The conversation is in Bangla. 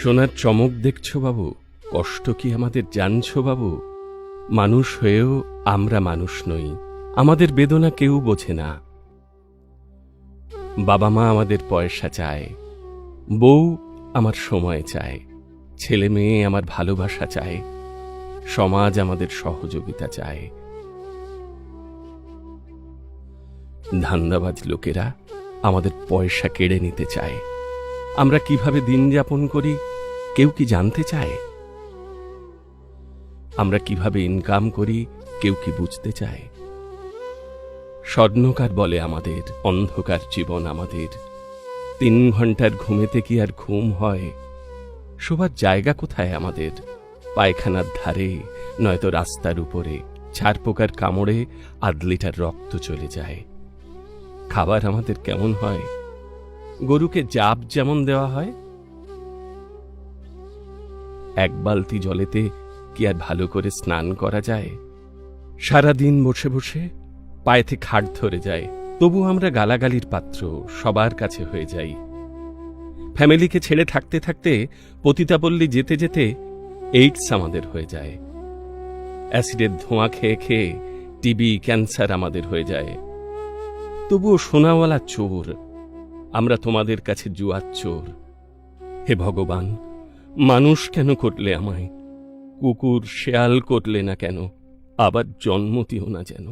সোনার চমক দেখছো বাবু, কষ্ট কি আমাদের জানছো বাবু? মানুষ হয়েও আমরা মানুষ নই, আমাদের বেদনা কেউ বোঝে না। বাবা মা আমাদের পয়সা চায়, বউ আমার সময় চায়, ছেলে মেয়ে আমার ভালোবাসা চায়, সমাজ আমাদের সহযোগিতা চায়। ধান্দাবাজ লোকেরা আমাদের পয়সা কেড়ে নিতে চায়। আমরা কিভাবে দিন যাপন করি কেউ কি জানতে চায়? আমরা কিভাবে ইনকাম করি কেউ কি বুঝতে চায়? স্বর্ণকার বলে আমাদের, অন্ধকার জীবন আমাদের। 3 ঘন্টার ঘুমেতে কি আর ঘুম হয়? শোবার জায়গা কোথায় আমাদের? পায়খানার ধারে, নয়তো রাস্তার উপরে। ছারপোকার কামড়ে 1/2 লিটার রক্ত চলে যায়। খাবার আমাদের কেমন হয়? গরুকে জাব যেমন দেওয়া হয়। 1 বালতি জলেতে কি আর ভালো করে স্নান করা যায়? সারাদিন বসে বসে পায়েতে খাট ধরে যায়, তবু আমরা গালাগালির পাত্র সবার কাছে হয়ে যাই। ফ্যামিলিকে ছেড়ে থাকতে থাকতে পতিতাপল্লী যেতে যেতে এইডস আমাদের হয়ে যায়। অ্যাসিডের ধোঁয়া খেয়ে খেয়ে টিবি, ক্যান্সার আমাদের হয়ে যায়। তবুও সোনাওয়ালা চোর, আমরা তোমাদের কাছে জুয়ার চোর। হে ভগবান, মানুষ কেন করলে আমায়? কুকুর শেয়াল করলে না কেন? আবার জন্ম দিও না যেন।